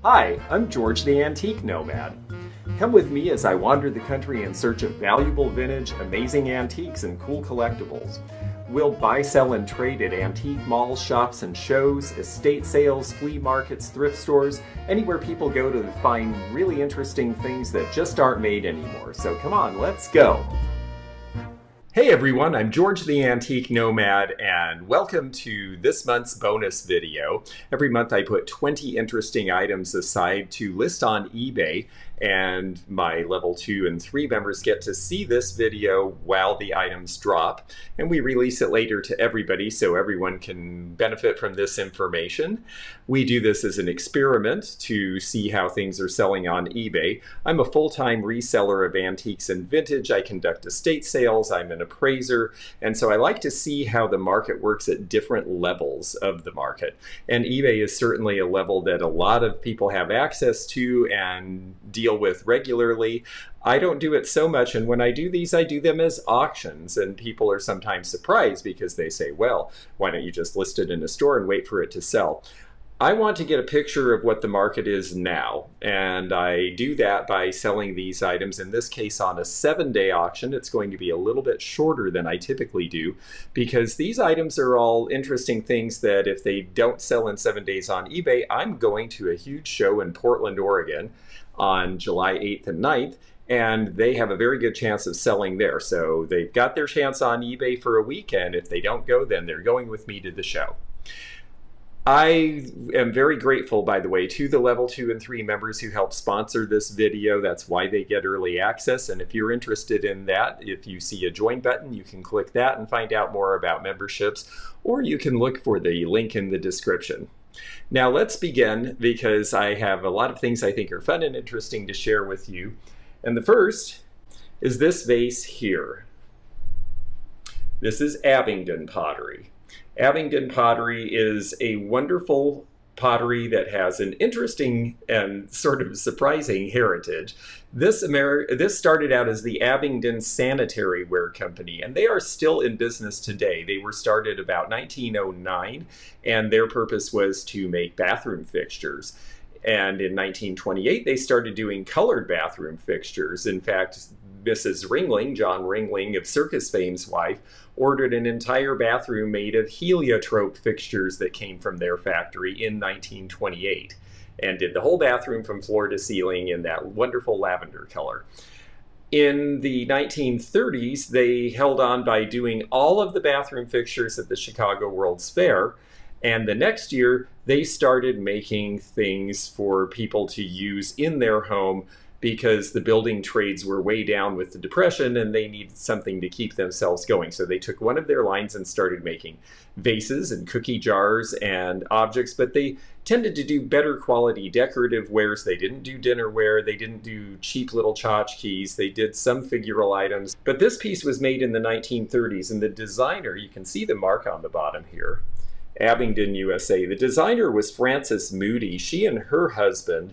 Hi, I'm George the Antique Nomad. Come with me as I wander the country in search of valuable vintage, amazing antiques, and cool collectibles. We'll buy, sell, and trade at antique malls, shops, and shows, estate sales, flea markets, thrift stores, anywhere people go to find really interesting things that just aren't made anymore. So come on, let's go! Hey everyone, I'm George the Antique Nomad and welcome to this month's bonus video. Every month I put 20 interesting items aside to list on eBay, and my level 2 and 3 members get to see this video while the items drop, and we release it later to everybody so everyone can benefit from this information. We do this as an experiment to see how things are selling on eBay. I'm a full-time reseller of antiques and vintage. I conduct estate sales, I'm an appraiser, and so I like to see how the market works at different levels of the market. And eBay is certainly a level that a lot of people have access to and deal with regularly. I don't do it so much, and when I do these, I do them as auctions, and people are sometimes surprised because they say, well, why don't you just list it in a store and wait for it to sell? I want to get a picture of what the market is now, and I do that by selling these items, in this case on a 7-day auction. It's going to be a little bit shorter than I typically do because these items are all interesting things that if they don't sell in 7 days on eBay, I'm going to a huge show in Portland, Oregon on July 8th and 9th, and they have a very good chance of selling there. So they've got their chance on eBay for a week, and if they don't go, then they're going with me to the show. I am very grateful, by the way, to the level 2 and 3 members who help sponsor this video. That's why they get early access. And if you're interested in that, if you see a join button, you can click that and find out more about memberships, or you can look for the link in the description. Now let's begin, because I have a lot of things I think are fun and interesting to share with you. And the first is this vase here. This is Abingdon pottery. Abingdon pottery is a wonderful pottery that has an interesting and sort of surprising heritage. This started out as the Abingdon Sanitary Ware Company, and they are still in business today. They were started about 1909, and their purpose was to make bathroom fixtures. And in 1928, they started doing colored bathroom fixtures. In fact, Mrs. Ringling, John Ringling of circus fame's wife, ordered an entire bathroom made of heliotrope fixtures that came from their factory in 1928, and did the whole bathroom from floor to ceiling in that wonderful lavender color. In the 1930s, they held on by doing all of the bathroom fixtures at the Chicago World's Fair, and the next year they started making things for people to use in their home because the building trades were way down with the Depression and they needed something to keep themselves going. So they took one of their lines and started making vases and cookie jars and objects, but they tended to do better quality decorative wares. They didn't do dinnerware, they didn't do cheap little tchotchkes, they did some figural items. But this piece was made in the 1930s, and the designer, you can see the mark on the bottom here, Abingdon, USA. The designer was Frances Moody. She and her husband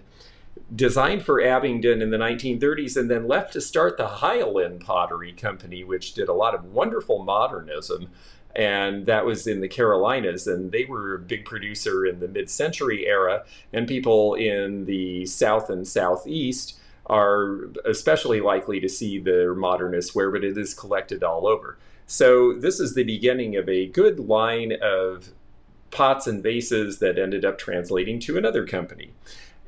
designed for Abingdon in the 1930s and then left to start the Highland Pottery Company, which did a lot of wonderful modernism, and that was in the Carolinas, and they were a big producer in the mid-century era, and people in the South and Southeast are especially likely to see their modernist ware, but it is collected all over. So this is the beginning of a good line of pots and vases that ended up translating to another company.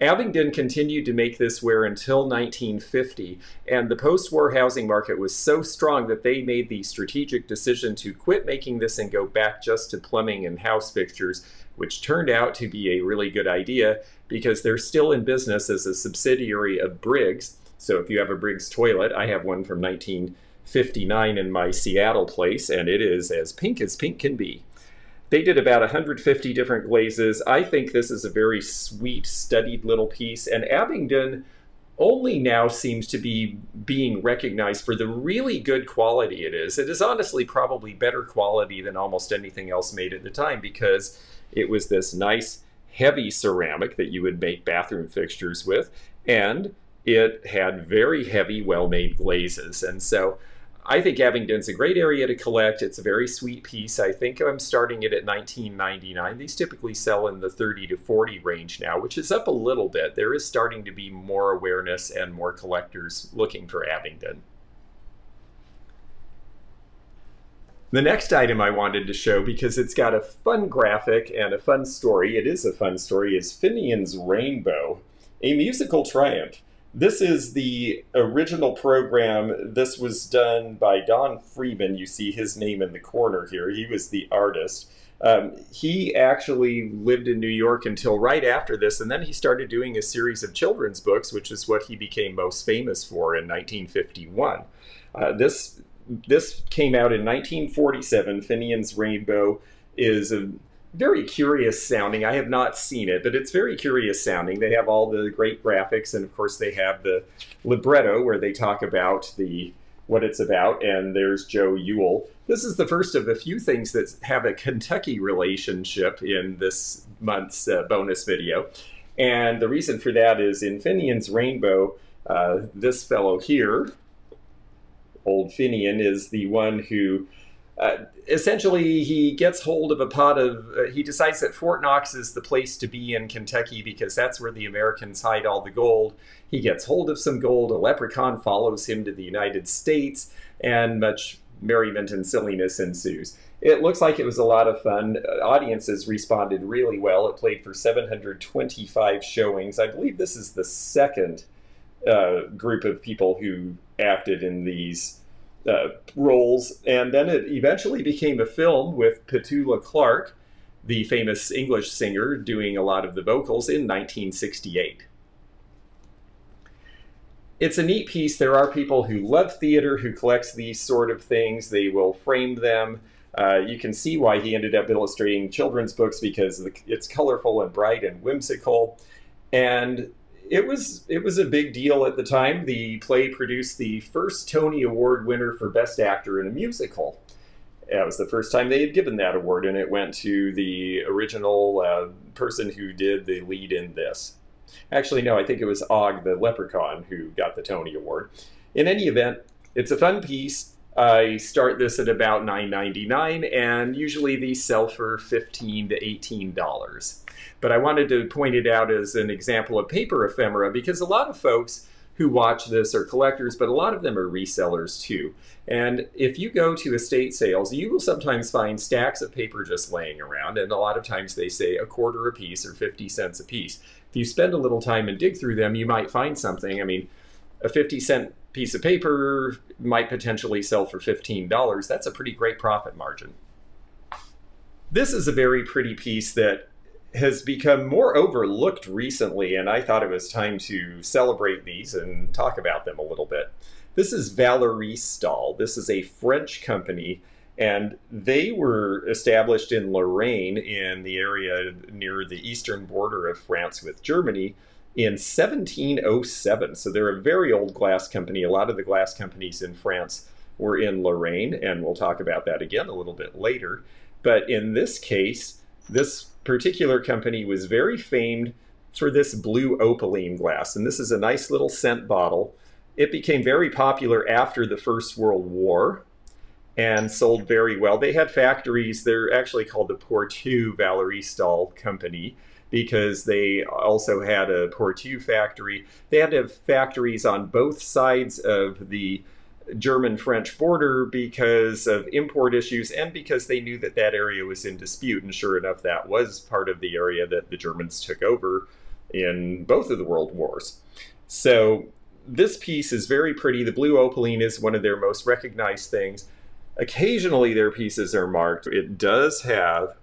Abingdon continued to make this ware until 1950, and the post-war housing market was so strong that they made the strategic decision to quit making this and go back just to plumbing and house fixtures, which turned out to be a really good idea because they're still in business as a subsidiary of Briggs. So if you have a Briggs toilet, I have one from 1959 in my Seattle place, and it is as pink can be. They did about 150 different glazes. I think this is a very sweet, studied little piece, and Abingdon only now seems to be being recognized for the really good quality it is. It is honestly probably better quality than almost anything else made at the time because it was this nice, heavy ceramic that you would make bathroom fixtures with, and it had very heavy, well-made glazes. And so I think Abingdon's a great area to collect. It's a very sweet piece. I think I'm starting it at $19.99. These typically sell in the $30 to $40 range now, which is up a little bit. There is starting to be more awareness and more collectors looking for Abingdon. The next item I wanted to show, because it's got a fun graphic and a fun story, it is a fun story, is Finnishs Rainbow, a musical triumph. This is the original program. This was done by Don Freeman. You see his name in the corner here. He was the artist. He actually lived in New York until right after this, and then he started doing a series of children's books, which is what he became most famous for in 1951. This came out in 1947. Finnishs Rainbow is a very curious sounding. I have not seen it, but it's very curious sounding. They have all the great graphics, and of course they have the libretto where they talk about what it's about, and there's Joe Ewell. This is the first of a few things that have a Kentucky relationship in this month's bonus video. And the reason for that is in Finnishs Rainbow, this fellow here, Old Finian, is the one who essentially he gets hold of a pot of, he decides that Fort Knox is the place to be in Kentucky because that's where the Americans hide all the gold. He gets hold of some gold, a leprechaun follows him to the United States, and much merriment and silliness ensues. It looks like it was a lot of fun. Audiences responded really well. It played for 725 showings. I believe this is the second group of people who acted in these roles, and then it eventually became a film with Petula Clark, the famous English singer, doing a lot of the vocals in 1968. It's a neat piece. There are people who love theater who collects these sort of things. They will frame them. You can see why he ended up illustrating children's books, because it's colorful and bright and whimsical. And it was a big deal at the time. The play produced the first Tony Award winner for Best Actor in a Musical. It was the first time they had given that award, and it went to the original person who did the lead in this. Actually, no, I think it was Og the Leprechaun who got the Tony Award. In any event, it's a fun piece. I start this at about $9.99, and usually these sell for $15 to $18. But I wanted to point it out as an example of paper ephemera, because a lot of folks who watch this are collectors, but a lot of them are resellers too. And if you go to estate sales, you will sometimes find stacks of paper just laying around, and a lot of times they say a quarter a piece or 50 cents a piece. If you spend a little time and dig through them, you might find something. I mean, a 50-cent piece of paper might potentially sell for $15. That's a pretty great profit margin. This is a very pretty piece that has become more overlooked recently, and I thought it was time to celebrate these and talk about them a little bit. This is Valerie Stahl. This is a French company, and they were established in Lorraine, in the area near the eastern border of France with Germany, in 1707. So they're a very old glass company. A lot of the glass companies in France were in Lorraine, and we'll talk about that again a little bit later. But in this case, this particular company was very famed for this blue opaline glass, and this is a nice little scent bottle. It became very popular after the First World War and sold very well. They had factories. They're actually called the Portu Valerie Stahl Company because they also had a Portu factory. They had to have factories on both sides of the German-French border because of import issues and because they knew that that area was in dispute. And sure enough, that was part of the area that the Germans took over in both of the world wars. So this piece is very pretty. The blue opaline is one of their most recognized things. Occasionally their pieces are marked. It does have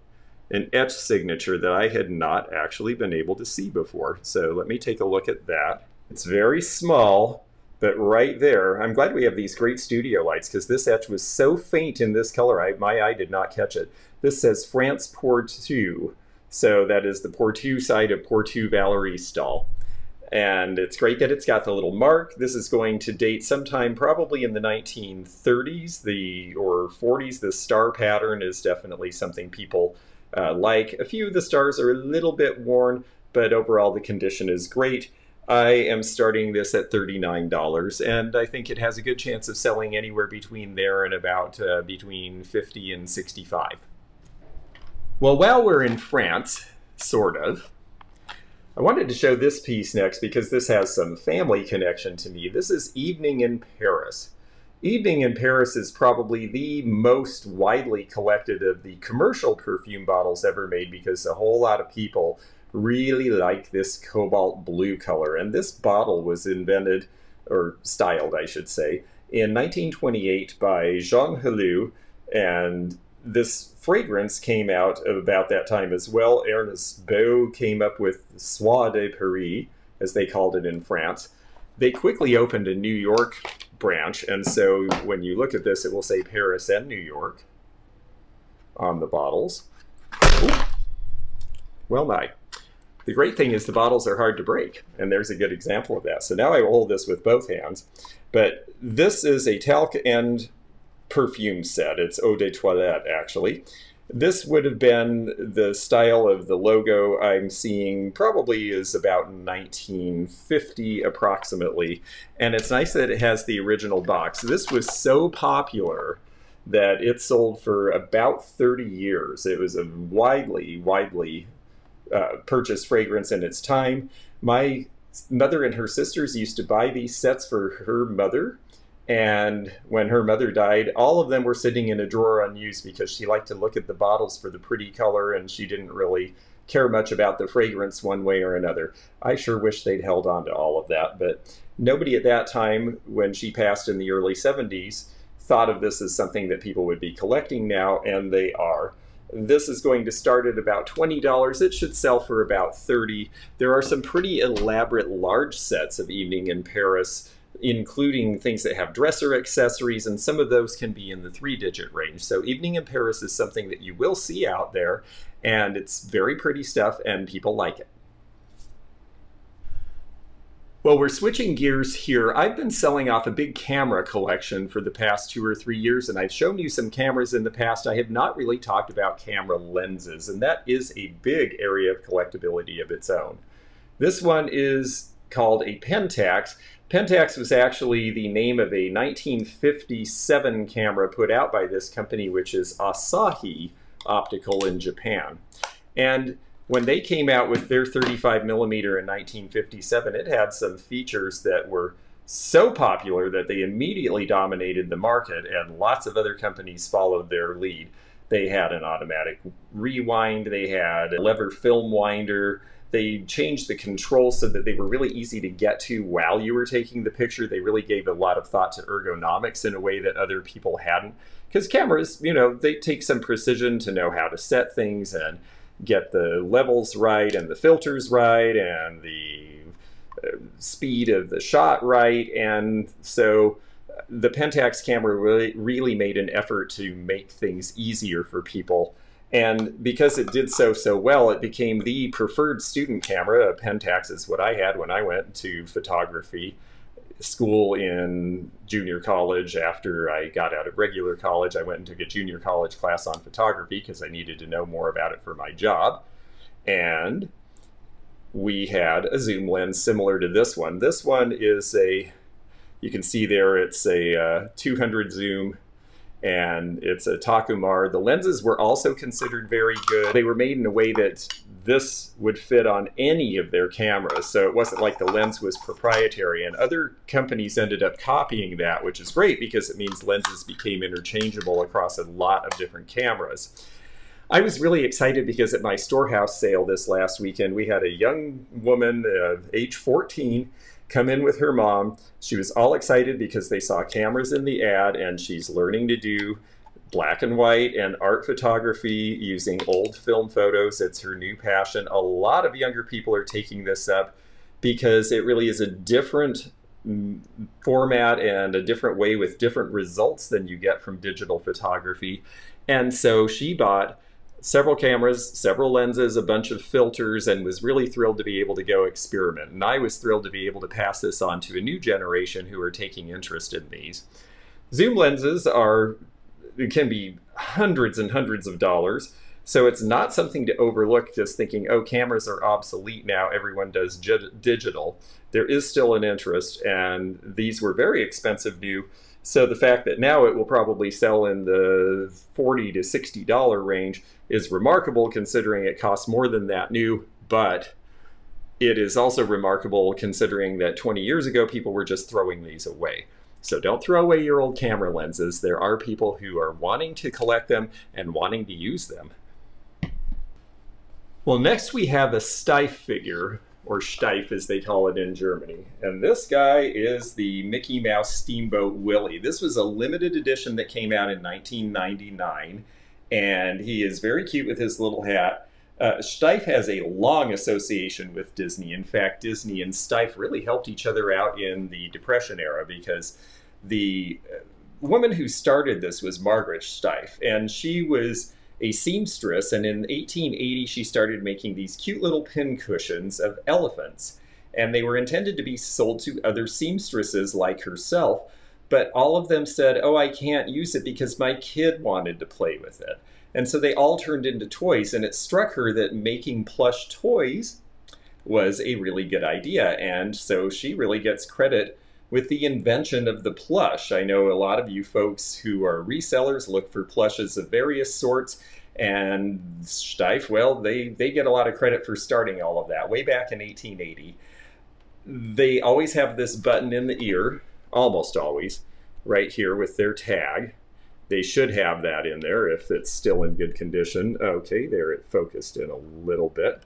an etch signature that I had not actually been able to see before. So let me take a look at that. It's very small, but right there, I'm glad we have these great studio lights because this etch was so faint in this color, my eye did not catch it. This says France Portu. So that is the Portu side of Portu Valerie Stahl. And it's great that it's got the little mark. This is going to date sometime probably in the 1930s or 40s. The star pattern is definitely something people like. A few of the stars are a little bit worn, but overall the condition is great. I am starting this at $39, and I think it has a good chance of selling anywhere between there and about between 50 and 65. Well, while we're in France, sort of, I wanted to show this piece next because this has some family connection to me. This is Evening in Paris. Evening in Paris is probably the most widely collected of the commercial perfume bottles ever made because a whole lot of people really like this cobalt blue color. And this bottle was invented, or styled I should say, in 1928 by Jean Helou, and this fragrance came out about that time as well. Ernest Beau came up with Soie de Paris, as they called it in France. They quickly opened a New York branch, and so when you look at this, it will say Paris and New York on the bottles. Ooh. Well, my. The great thing is the bottles are hard to break, and there's a good example of that. So now I will hold this with both hands, but this is a talc and perfume set. It's eau de toilette, actually. This would have been the style of the logo I'm seeing probably is about 1950 approximately, and it's nice that it has the original box. This was so popular that it sold for about 30 years. It was a widely purchased fragrance in its time. My mother and her sisters used to buy these sets for her mother, and when her mother died, all of them were sitting in a drawer unused because she liked to look at the bottles for the pretty color and she didn't really care much about the fragrance one way or another. I sure wish they'd held on to all of that, but nobody at that time, when she passed in the early 70s, thought of this as something that people would be collecting now, and they are. This is going to start at about $20. It should sell for about $30. There are some pretty elaborate large sets of Evening in Paris, including things that have dresser accessories, and some of those can be in the 3-digit range. So Evening in Paris is something that you will see out there, and it's very pretty stuff, and people like it. Well, we're switching gears here. I've been selling off a big camera collection for the past 2 or 3 years, and I've shown you some cameras in the past. I have not really talked about camera lenses, and that is a big area of collectability of its own. This one is called a Pentax. Pentax was actually the name of a 1957 camera put out by this company, which is Asahi Optical in Japan. And when they came out with their 35mm in 1957, it had some features that were so popular that they immediately dominated the market, and lots of other companies followed their lead. They had an automatic rewind, they had a lever film winder, they changed the controls so that they were really easy to get to while you were taking the picture. They really gave a lot of thought to ergonomics in a way that other people hadn't. Because cameras, you know, they take some precision to know how to set things and get the levels right and the filters right and the speed of the shot right. And so the Pentax camera really made an effort to make things easier for people. And because it did so well, it became the preferred student camera. A Pentax is what I had when I went to photography school in junior college. After I got out of regular college, I went and took a junior college class on photography because I needed to know more about it for my job. And we had a zoom lens similar to this one. This one is a, you can see there, it's a 200 zoom, and it's a Takumar. The lenses were also considered very good. They were made in a way that this would fit on any of their cameras, so it wasn't like the lens was proprietary, and other companies ended up copying that, which is great because it means lenses became interchangeable across a lot of different cameras. I was really excited because at my storehouse sale this last weekend, we had a young woman of age 14 come in with her mom. She was all excited because they saw cameras in the ad, and she's learning to do black and white and art photography using old film photos. It's her new passion. A lot of younger people are taking this up because it really is a different format and a different way with different results than you get from digital photography. And so she bought several cameras, several lenses, a bunch of filters, and was really thrilled to be able to go experiment. And I was thrilled to be able to pass this on to a new generation who are taking interest in these. Zoom lenses can be hundreds and hundreds of dollars. So it's not something to overlook just thinking, oh, cameras are obsolete now, everyone does digital. There is still an interest, and these were very expensive new. So the fact that now it will probably sell in the $40 to $60 range is remarkable, considering it costs more than that new, but it is also remarkable considering that 20 years ago people were just throwing these away. So don't throw away your old camera lenses. There are people who are wanting to collect them and wanting to use them. Well, next we have a Steiff figure, or Steiff as they call it in Germany. And this guy is the Mickey Mouse Steamboat Willie. This was a limited edition that came out in 1999, and he is very cute with his little hat. Steiff has a long association with Disney. In fact, Disney and Steiff really helped each other out in the Depression era, because the woman who started this was Margaret Steiff, and she was a seamstress, and in 1880 she started making these cute little pin cushions of elephants, and they were intended to be sold to other seamstresses like herself, but all of them said, oh, I can't use it because my kid wanted to play with it. And so they all turned into toys, and it struck her that making plush toys was a really good idea, and so she really gets credit with the invention of the plush. I know a lot of you folks who are resellers look for plushes of various sorts, and Steiff, well, they get a lot of credit for starting all of that way back in 1880. They always have this button in the ear, almost always, right here with their tag. They should have that in there if it's still in good condition. Okay, there it focused in a little bit.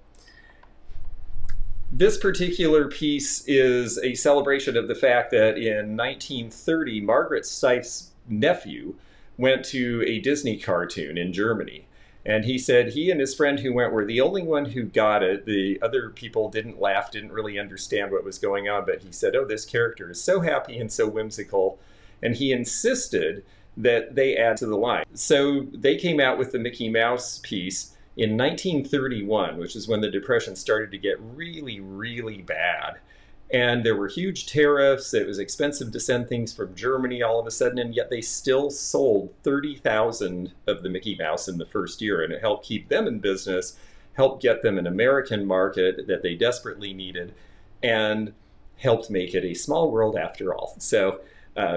This particular piece is a celebration of the fact that in 1930, Margaret Steiff's nephew went to a Disney cartoon in Germany. And he said he and his friend who went were the only one who got it. The other people didn't laugh, didn't really understand what was going on, but he said, oh, this character is so happy and so whimsical. And he insisted that they add to the line. So they came out with the Mickey Mouse piece in 1931, which is when the Depression started to get really, really bad. And there were huge tariffs. It was expensive to send things from Germany all of a sudden, and yet they still sold 30,000 of the Mickey Mouse in the first year, and it helped keep them in business, helped get them an American market that they desperately needed, and helped make it a small world after all. So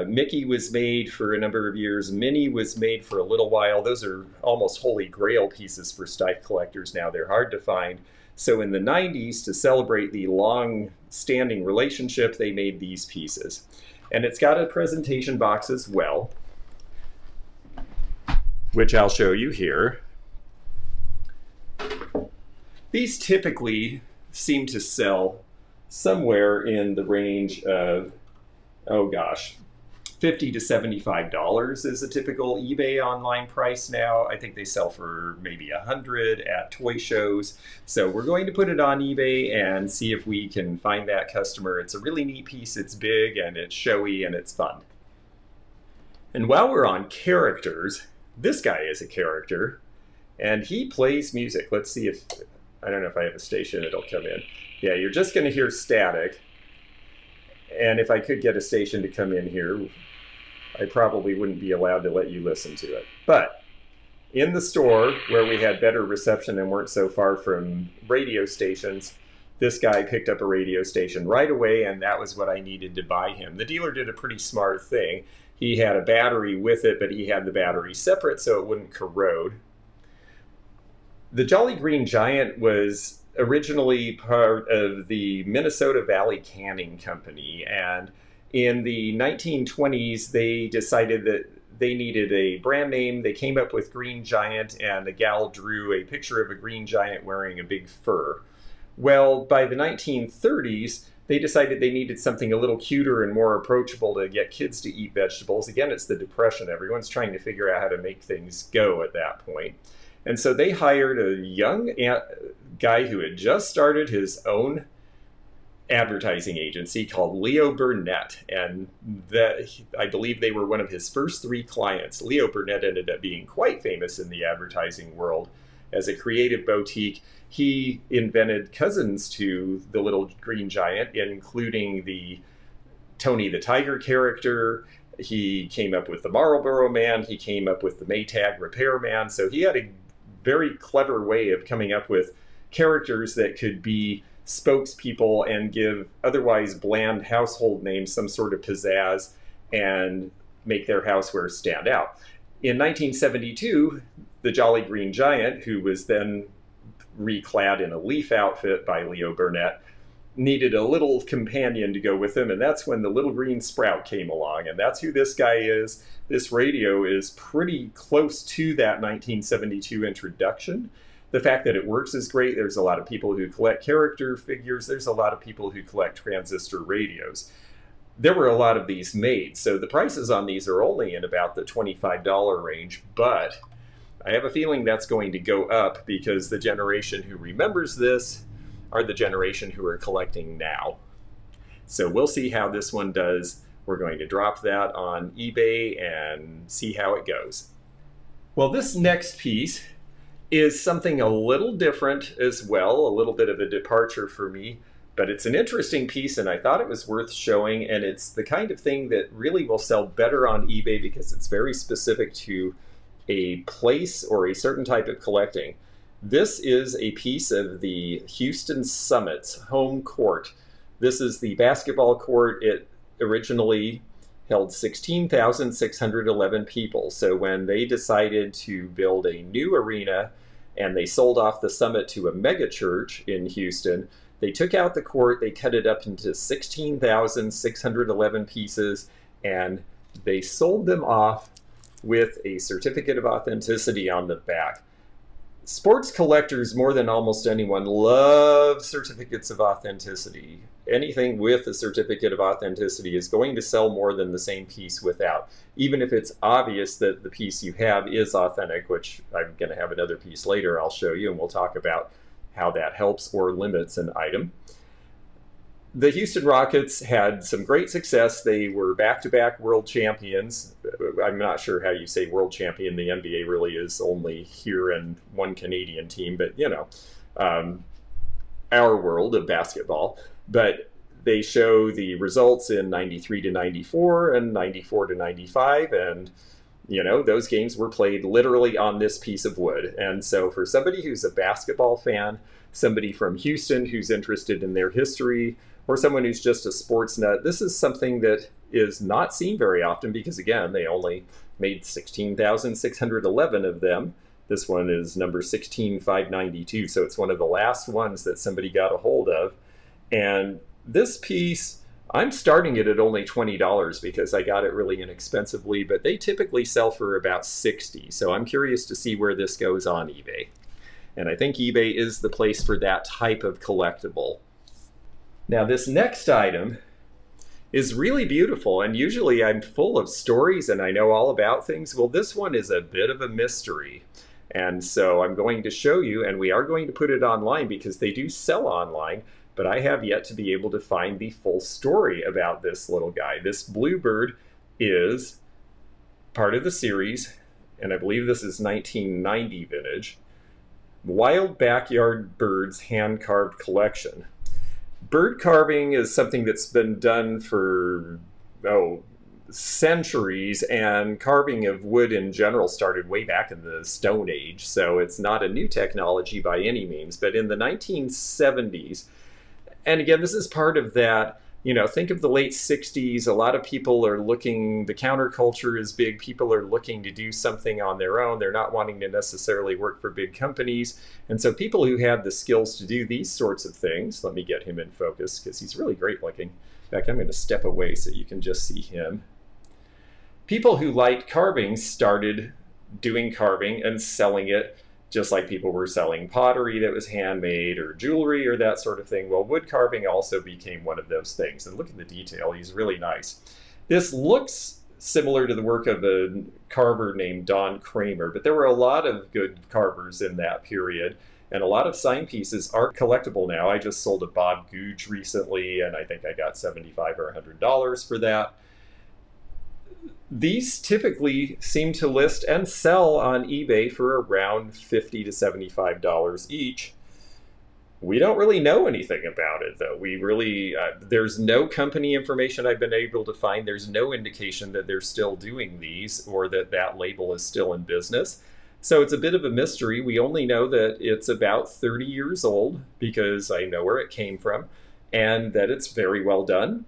Mickey was made for a number of years. Minnie was made for a little while. Those are almost holy grail pieces for Steiff collectors now. They're hard to find. So in the 90s, to celebrate the long-standing relationship, they made these pieces. And it's got a presentation box as well, which I'll show you here. These typically seem to sell somewhere in the range of, oh gosh, $50 to $75 is a typical eBay online price now. I think they sell for maybe $100 at toy shows. So we're going to put it on eBay and see if we can find that customer. It's a really neat piece. It's big and it's showy and it's fun. And while we're on characters, this guy is a character and he plays music. Let's see if, I don't know if I have a station, it'll come in. Yeah, you're just going to hear static. And if I could get a station to come in here, I probably wouldn't be allowed to let you listen to it. But in the store where we had better reception and weren't so far from radio stations, this guy picked up a radio station right away, and that was what I needed to buy him. The dealer did a pretty smart thing. He had a battery with it, but he had the battery separate so it wouldn't corrode. The Jolly Green Giant was originally part of the Minnesota Valley Canning Company, and in the 1920s they decided that they needed a brand name. They came up with Green Giant, and the gal drew a picture of a green giant wearing a big fur. Well, by the 1930s they decided they needed something a little cuter and more approachable to get kids to eat vegetables. Again, it's the Depression. Everyone's trying to figure out how to make things go at that point. And so they hired a young guy who had just started his own advertising agency called Leo Burnett. And I believe they were one of his first 3 clients. Leo Burnett ended up being quite famous in the advertising world as a creative boutique. He invented cousins to the Little Green Giant, including the Tony the Tiger character. He came up with the Marlboro Man. He came up with the Maytag Repairman. So he had a very clever way of coming up with characters that could be spokespeople and give otherwise bland household names some sort of pizzazz and make their houseware stand out. In 1972, the Jolly Green Giant, who was then reclad in a leaf outfit by Leo Burnett, needed a little companion to go with him, and that's when the Little Green Sprout came along, and that's who this guy is. This radio is pretty close to that 1972 introduction. The fact that it works is great. There's a lot of people who collect character figures. There's a lot of people who collect transistor radios. There were a lot of these made, so the prices on these are only in about the $25 range, but I have a feeling that's going to go up because the generation who remembers this are the generation who are collecting now. So we'll see how this one does. We're going to drop that on eBay and see how it goes. Well, this next piece is something a little different as well, a little bit of a departure for me, but it's an interesting piece and I thought it was worth showing, and it's the kind of thing that really will sell better on eBay because it's very specific to a place or a certain type of collecting. This is a piece of the Houston Summit's home court. This is the basketball court. It originally held 16,611 people. So when they decided to build a new arena and they sold off the Summit to a mega church in Houston, they took out the court, they cut it up into 16,611 pieces, and they sold them off with a certificate of authenticity on the back. Sports collectors, more than almost anyone, love certificates of authenticity. Anything with a certificate of authenticity is going to sell more than the same piece without, even if it's obvious that the piece you have is authentic, which I'm going to have another piece later I'll show you, and we'll talk about how that helps or limits an item. The Houston Rockets had some great success. They were back-to-back world champions. I'm not sure how you say world champion. The NBA really is only here and one Canadian team, but you know, our world of basketball. But they show the results in 93 to 94 and 94 to 95, and you know, those games were played literally on this piece of wood. And so for somebody who's a basketball fan, somebody from Houston who's interested in their history, or someone who's just a sports nut, this is something that is not seen very often because, again, they only made 16,611 of them. This one is number 16,592, so it's one of the last ones that somebody got a hold of. And this piece, I'm starting it at only $20 because I got it really inexpensively, but they typically sell for about $60. So I'm curious to see where this goes on eBay. And I think eBay is the place for that type of collectible. Now this next item is really beautiful, and usually I'm full of stories and I know all about things. Well, this one is a bit of a mystery. And so I'm going to show you, and we are going to put it online because they do sell online, but I have yet to be able to find the full story about this little guy. This bluebird is part of the series, and I believe this is 1990 vintage, Wild Backyard Birds Hand-Carved Collection. Bird carving is something that's been done for, centuries, and carving of wood in general started way back in the Stone Age, so it's not a new technology by any means. But in the 1970s, and again, this is part of that, you know, think of the late 60s, a lot of people are looking, the counterculture is big, people are looking to do something on their own, they're not wanting to necessarily work for big companies, and so people who had the skills to do these sorts of things, let me get him in focus because he's really great looking. In fact, I'm going to step away so you can just see him. People who liked carving started doing carving and selling it, just like people were selling pottery that was handmade or jewelry or that sort of thing. Well, wood carving also became one of those things. And look at the detail, he's really nice. This looks similar to the work of a carver named Don Kramer, but there were a lot of good carvers in that period. And a lot of sign pieces are collectible now. I just sold a Bob Googe recently, and I think I got $75 or $100 for that. These typically seem to list and sell on eBay for around $50 to $75 each. We don't really know anything about it, though. We really, there's no company information I've been able to find. There's no indication that they're still doing these or that that label is still in business. So it's a bit of a mystery. We only know that it's about 30 years old because I know where it came from, and that it's very well done,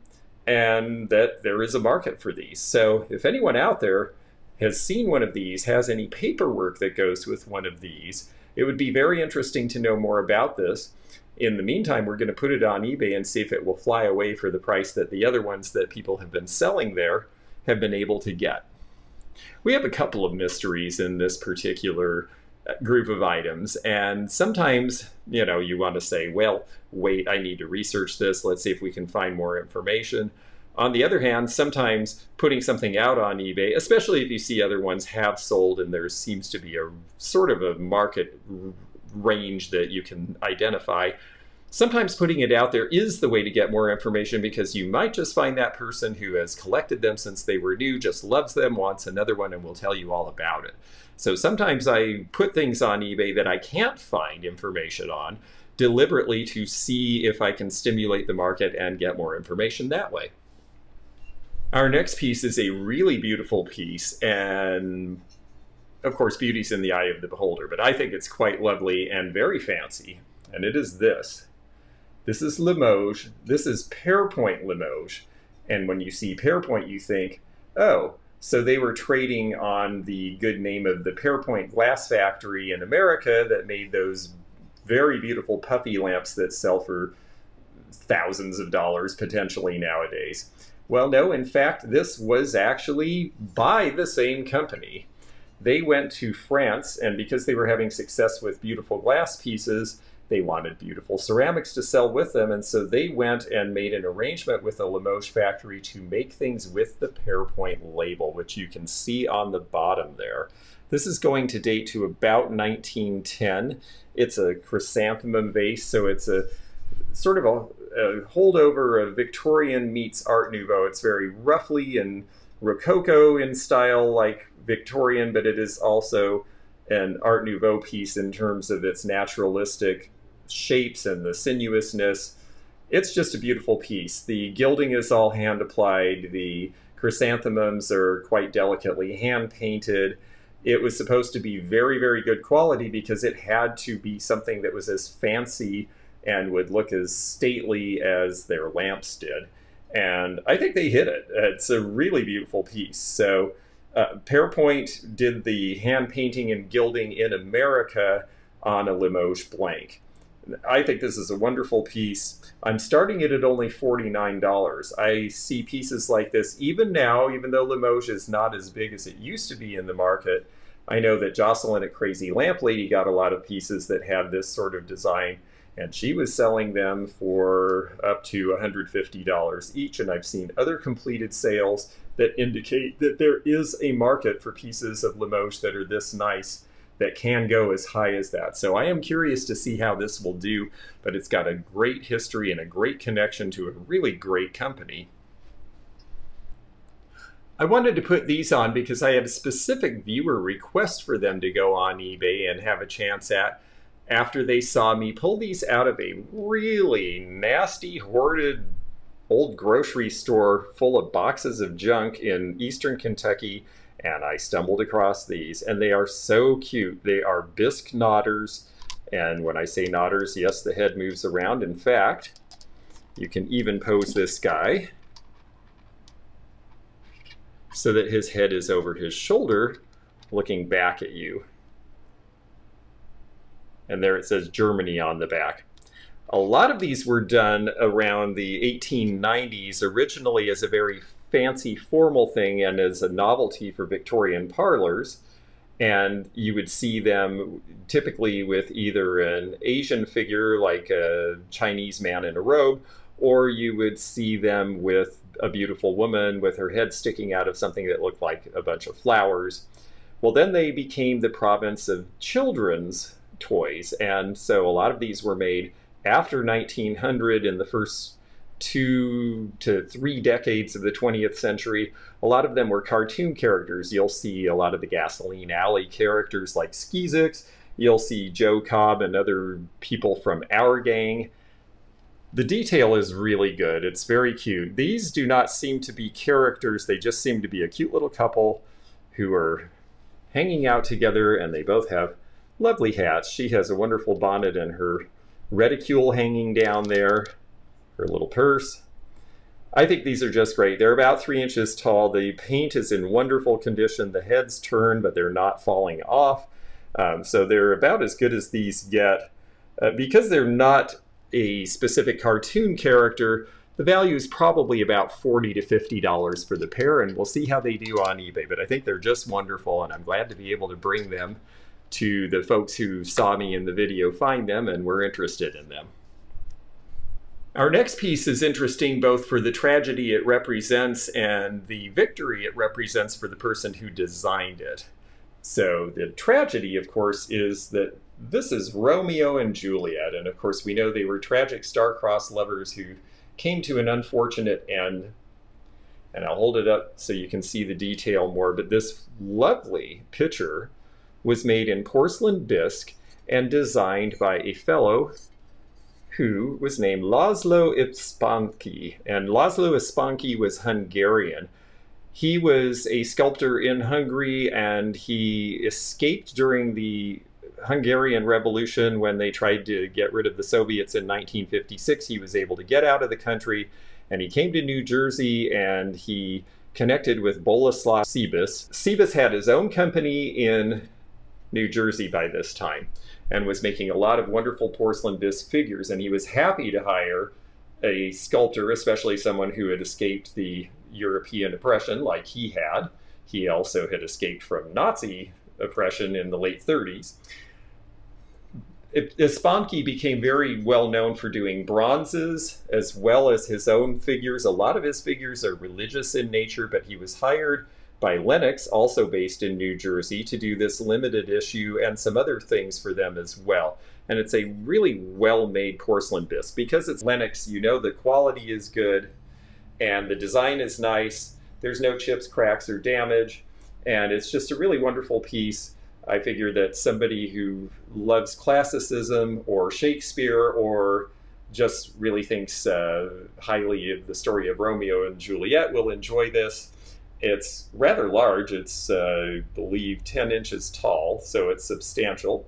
and that there is a market for these. So if anyone out there has seen one of these, has any paperwork that goes with one of these, it would be very interesting to know more about this. In the meantime, we're going to put it on eBay and see if it will fly away for the price that the other ones that people have been selling there have been able to get. We have a couple of mysteries in this particular group of items, and sometimes, you know, you want to say, well, wait, I need to research this. Let's see if we can find more information. On the other hand, sometimes putting something out on eBay, especially if you see other ones have sold and there seems to be a sort of a market range that you can identify, sometimes putting it out there is the way to get more information, because you might just find that person who has collected them since they were new, just loves them, wants another one, and will tell you all about it. So sometimes I put things on eBay that I can't find information on deliberately to see if I can stimulate the market and get more information that way. Our next piece is a really beautiful piece, and of course beauty's in the eye of the beholder, but I think it's quite lovely and very fancy, and it is this. This is Limoge. This is Pearpoint Limoge. And when you see Pearpoint, you think, oh, so they were trading on the good name of the Pearpoint glass factory in America that made those very beautiful puffy lamps that sell for thousands of dollars potentially nowadays. Well, no, in fact, this was actually by the same company. They went to France, and because they were having success with beautiful glass pieces, they wanted beautiful ceramics to sell with them, and so they went and made an arrangement with a Limoges factory to make things with the Pearpoint label, which you can see on the bottom there. This is going to date to about 1910. It's a chrysanthemum vase, so it's a sort of a holdover of Victorian meets Art Nouveau. It's very roughly and Rococo in style like Victorian, but it is also an Art Nouveau piece in terms of its naturalistic shapes and the sinuousness. It's just a beautiful piece. The gilding is all hand applied. The chrysanthemums are quite delicately hand painted. It was supposed to be very, very good quality because it had to be something that was as fancy and would look as stately as their lamps did. And I think they hit it. It's a really beautiful piece. So Pearpoint did the hand painting and gilding in America on a Limoges blank. I think this is a wonderful piece. I'm starting it at only $49. I see pieces like this even now, even though Limoges is not as big as it used to be in the market. I know that Jocelyn at Crazy Lamp Lady got a lot of pieces that had this sort of design, and she was selling them for up to $150 each, and I've seen other completed sales that indicate that there is a market for pieces of Limoges that are this nice that can go as high as that. So I am curious to see how this will do, but it's got a great history and a great connection to a really great company. I wanted to put these on because I had a specific viewer request for them to go on eBay and have a chance at after they saw me pull these out of a really nasty, hoarded old grocery store full of boxes of junk in eastern Kentucky, and I stumbled across these, and they are so cute. They are bisque knotters, and when I say knotters, yes, the head moves around. In fact, you can even pose this guy so that his head is over his shoulder looking back at you. And there it says Germany on the back. A lot of these were done around the 1890s, originally as a very fancy formal thing and as a novelty for Victorian parlors. And you would see them typically with either an Asian figure like a Chinese man in a robe, or you would see them with a beautiful woman with her head sticking out of something that looked like a bunch of flowers. Well, then they became the province of children's toys, and so a lot of these were made after 1900 in the first 2 to 3 decades of the 20th century. A lot of them were cartoon characters. You'll see a lot of the Gasoline Alley characters like Skeezix. You'll see Joe Cobb and other people from Our Gang. The detail is really good. It's very cute. These do not seem to be characters. They just seem to be a cute little couple who are hanging out together, and they both have lovely hats. She has a wonderful bonnet and her reticule hanging down there, her little purse. I think these are just great. They're about 3 inches tall. The paint is in wonderful condition. The heads turn, but they're not falling off. So they're about as good as these get. Because they're not a specific cartoon character, the value is probably about $40 to $50 for the pair, and we'll see how they do on eBay. But I think they're just wonderful, and I'm glad to be able to bring them to the folks who saw me in the video find them and were interested in them. Our next piece is interesting both for the tragedy it represents and the victory it represents for the person who designed it. So the tragedy, of course, is that this is Romeo and Juliet, and of course we know they were tragic star-crossed lovers who came to an unfortunate end. And I'll hold it up so you can see the detail more, but this lovely picture was made in porcelain bisque and designed by a fellow who was named Laszlo Ispanki. And Laszlo Ispanki was Hungarian. He was a sculptor in Hungary, and he escaped during the Hungarian Revolution when they tried to get rid of the Soviets in 1956. He was able to get out of the country, and he came to New Jersey, and he connected with Boleslav Cebus. Cebus had his own company in New Jersey by this time and was making a lot of wonderful porcelain bisque figures, and he was happy to hire a sculptor, especially someone who had escaped the European oppression like he had. He also had escaped from Nazi oppression in the late 30s. Ispanki became very well known for doing bronzes as well as his own figures. A lot of his figures are religious in nature, but he was hired by Lenox, also based in New Jersey, to do this limited issue and some other things for them as well. And it's a really well-made porcelain bisque. Because it's Lenox, you know the quality is good and the design is nice. There's no chips, cracks, or damage. And it's just a really wonderful piece. I figure that somebody who loves classicism or Shakespeare or just really thinks highly of the story of Romeo and Juliet will enjoy this. It's rather large. It's, I believe, 10 inches tall, so it's substantial.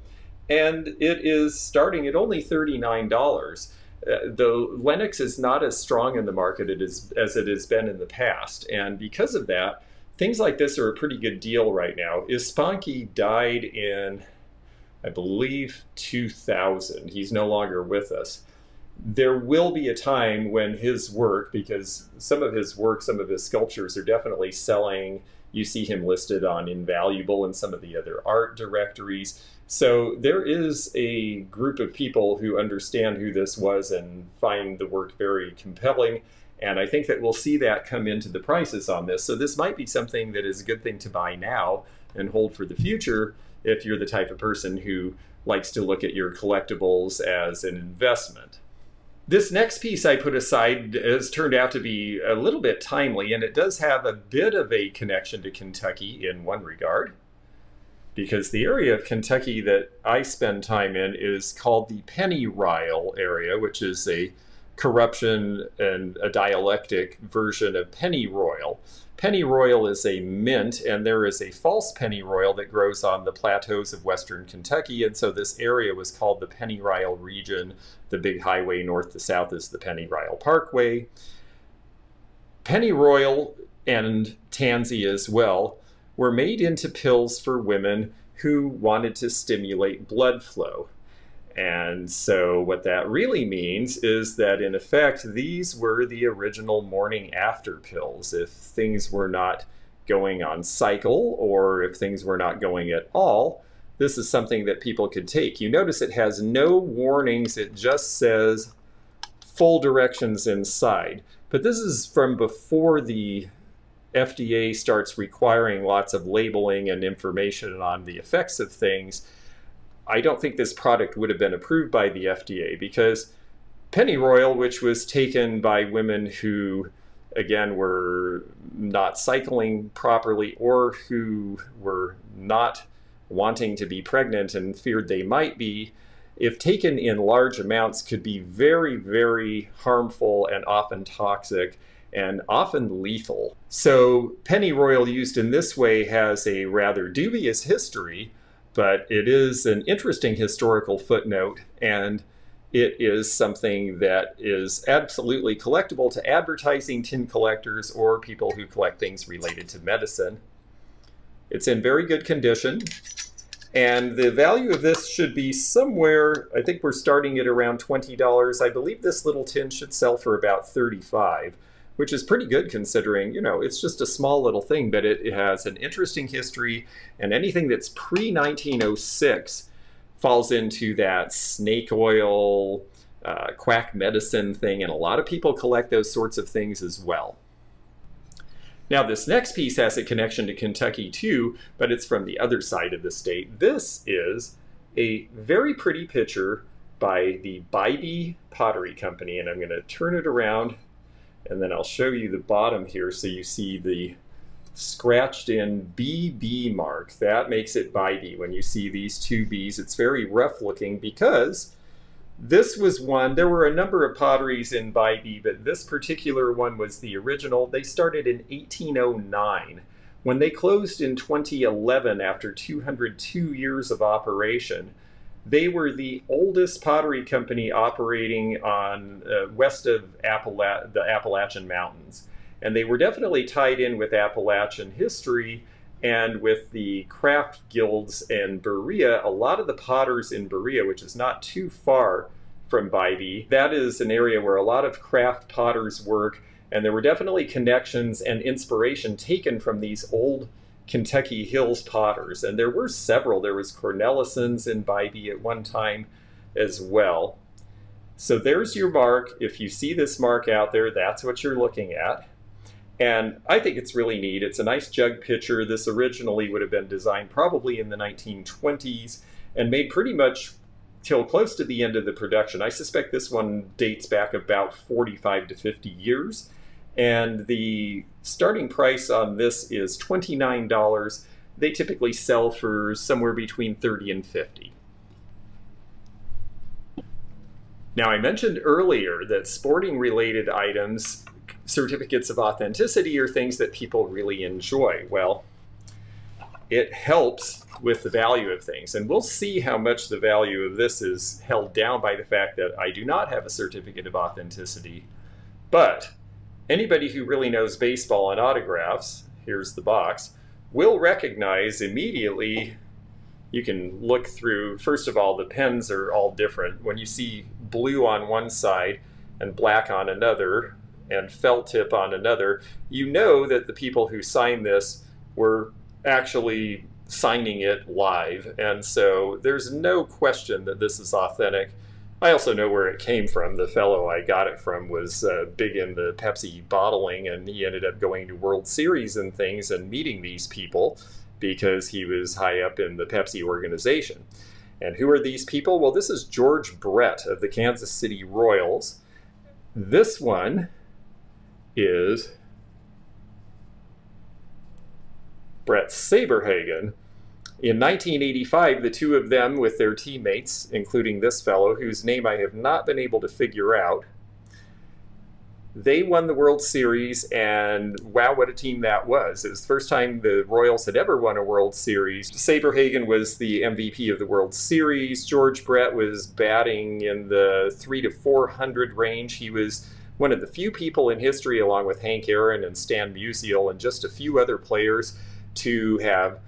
And it is starting at only $39. The Lenox is not as strong in the market as it has been in the past. And because of that, things like this are a pretty good deal right now. Ispanki died in, I believe, 2000. He's no longer with us. There will be a time when his work, because some of his work, some of his sculptures are definitely selling. You see him listed on Invaluable and some of the other art directories. So there is a group of people who understand who this was and find the work very compelling. And I think that we'll see that come into the prices on this. So this might be something that is a good thing to buy now and hold for the future if you're the type of person who likes to look at your collectibles as an investment. This next piece I put aside has turned out to be a little bit timely, and it does have a bit of a connection to Kentucky in one regard, because the area of Kentucky that I spend time in is called the penny rile area, which is a corruption and a dialectic version of pennyroyal. Pennyroyal is a mint, and there is a false pennyroyal that grows on the plateaus of western Kentucky, and so this area was called the pennyroyal region. The big highway north to south is the Pennyroyal Parkway. Pennyroyal and tansy as well were made into pills for women who wanted to stimulate blood flow. And so what that really means is that, in effect, these were the original morning after pills. If things were not going on cycle, or if things were not going at all, this is something that people could take. You notice it has no warnings. It just says full directions inside. But this is from before the FDA starts requiring lots of labeling and information on the effects of things. I don't think this product would have been approved by the FDA, because pennyroyal, which was taken by women who, again, were not cycling properly or who were not wanting to be pregnant and feared they might be, if taken in large amounts, could be very, very harmful and often toxic and often lethal. So pennyroyal used in this way has a rather dubious history, but it is an interesting historical footnote, and it is something that is absolutely collectible to advertising tin collectors or people who collect things related to medicine. It's in very good condition, and the value of this should be somewhere, I think we're starting at around $20. I believe this little tin should sell for about $35, which is pretty good considering, you know, it's just a small little thing, but it has an interesting history, and anything that's pre-1906 falls into that snake oil, quack medicine thing, and a lot of people collect those sorts of things as well. Now this next piece has a connection to Kentucky too, but it's from the other side of the state. This is a very pretty picture by the Bingon Pottery Company, and I'm going to turn it around and then I'll show you the bottom here so you see the scratched in BB mark. That makes it bybee. When you see these two B's, it's very rough looking because this was one, there were a number of potteries in bybee, but this particular one was the original. They started in 1809. When they closed in 2011 after 202 years of operation, they were the oldest pottery company operating on west of the Appalachian Mountains. And they were definitely tied in with Appalachian history and with the craft guilds in Berea. A lot of the potters in Berea, which is not too far from bybee, that is an area where a lot of craft potters work, and there were definitely connections and inspiration taken from these old Kentucky Hills potters. And there were several. There was Cornelison's in bybee at one time as well. So there's your mark. If you see this mark out there, that's what you're looking at. And I think it's really neat. It's a nice jug pitcher. This originally would have been designed probably in the 1920s and made pretty much till close to the end of the production. I suspect this one dates back about 45 to 50 years. And the starting price on this is $29. They typically sell for somewhere between $30 and $50. Now, I mentioned earlier that sporting related items, certificates of authenticity, are things that people really enjoy. Well, it helps with the value of things. And we'll see how much the value of this is held down by the fact that I do not have a certificate of authenticity. But anybody who really knows baseball and autographs, here's the box, will recognize immediately. You can look through, first of all, the pens are all different. When you see blue on one side and black on another and felt tip on another, you know that the people who signed this were actually signing it live. And so there's no question that this is authentic. I also know where it came from. The fellow I got it from was big in the Pepsi bottling, and he ended up going to World Series and things and meeting these people because he was high up in the Pepsi organization. And who are these people? Well, this is George Brett of the Kansas City Royals. This one is Brett Saberhagen. In 1985, the two of them with their teammates, including this fellow, whose name I have not been able to figure out, they won the World Series, and wow, what a team that was. It was the first time the Royals had ever won a World Series. Saberhagen was the MVP of the World Series. George Brett was batting in the 300 to 400 range. He was one of the few people in history, along with Hank Aaron and Stan Musial and just a few other players, to have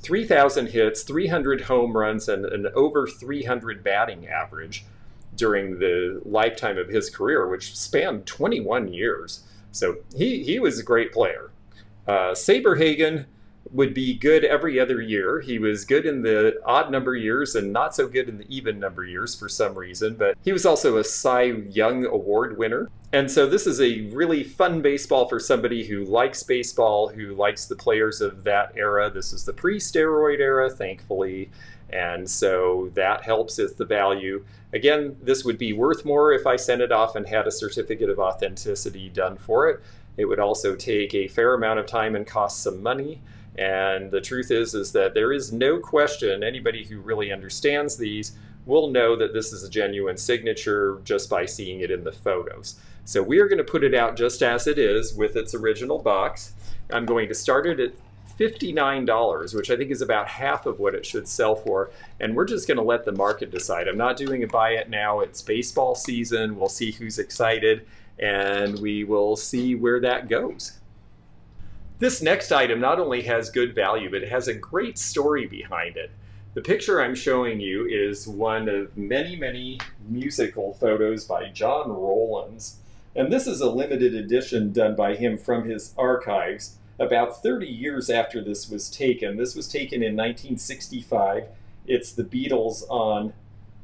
3,000 hits, 300 home runs, and an over 300 batting average during the lifetime of his career, which spanned 21 years. So he was a great player. Saberhagen would be good every other year. He was good in the odd number years and not so good in the even number years for some reason, but he was also a Cy Young Award winner. And so this is a really fun baseball for somebody who likes baseball, who likes the players of that era. This is the pre-steroid era, thankfully, and so that helps with the value. Again, this would be worth more if I sent it off and had a certificate of authenticity done for it. It would also take a fair amount of time and cost some money. And the truth is that there is no question, anybody who really understands these we'll know that this is a genuine signature just by seeing it in the photos. So we are going to put it out just as it is with its original box. I'm going to start it at $59, which I think is about half of what it should sell for. And we're just going to let the market decide. I'm not doing a buy it now. It's baseball season. We'll see who's excited, and we will see where that goes. This next item not only has good value, but it has a great story behind it. The picture I'm showing you is one of many, many musical photos by John Rollins. And this is a limited edition done by him from his archives about 30 years after this was taken. This was taken in 1965. It's the Beatles on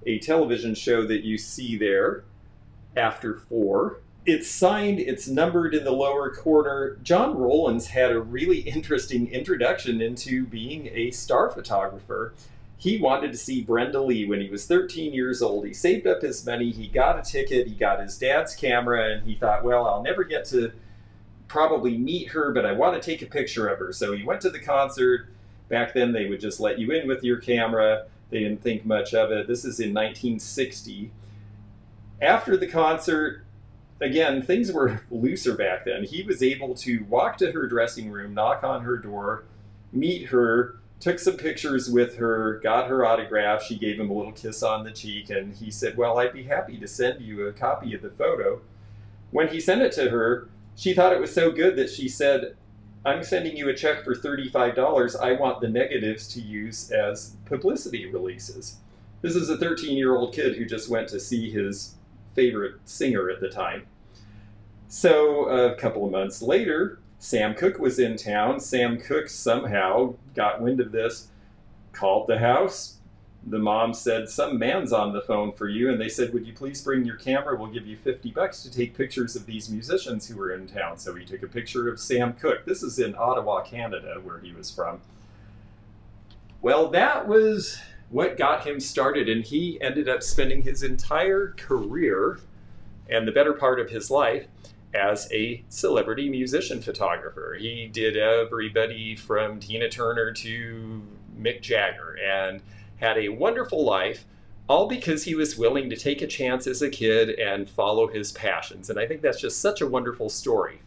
a television show that you see there, After 4. It's signed, it's numbered in the lower corner. John Rollins had a really interesting introduction into being a star photographer. He wanted to see Brenda Lee when he was 13 years old. He saved up his money, he got a ticket, he got his dad's camera, and he thought, well, I'll never get to probably meet her, but I want to take a picture of her. So he went to the concert. Back then they would just let you in with your camera. They didn't think much of it. This is in 1960. After the concert, again, things were looser back then. He was able to walk to her dressing room, knock on her door, meet her, took some pictures with her, got her autograph. She gave him a little kiss on the cheek, and he said, well, I'd be happy to send you a copy of the photo. When he sent it to her, she thought it was so good that she said, I'm sending you a check for $35. I want the negatives to use as publicity releases. This is a 13-year-old kid who just went to see his favorite singer at the time. So a couple of months later, Sam Cooke was in town. Sam Cooke somehow got wind of this, called the house. The mom said, some man's on the phone for you. And they said, would you please bring your camera? We'll give you $50 to take pictures of these musicians who were in town. So he took a picture of Sam Cooke. This is in Ottawa, Canada, where he was from. Well, that was what got him started. And he ended up spending his entire career and the better part of his life as a celebrity musician photographer. He did everybody from Tina Turner to Mick Jagger and had a wonderful life, all because he was willing to take a chance as a kid and follow his passions. And I think that's just such a wonderful story.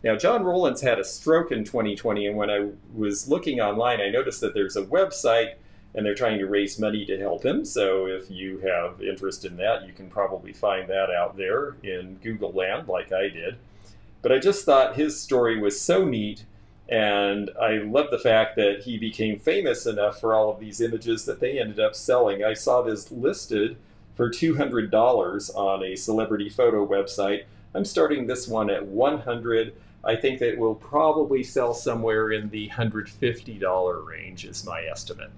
Now, John Rollins had a stroke in 2020, and when I was looking online, I noticed that there's a website and they're trying to raise money to help him. So if you have interest in that, you can probably find that out there in Google land like I did. But I just thought his story was so neat, and I love the fact that he became famous enough for all of these images that they ended up selling. I saw this listed for $200 on a celebrity photo website. I'm starting this one at $100. I think that it will probably sell somewhere in the $150 range is my estimate.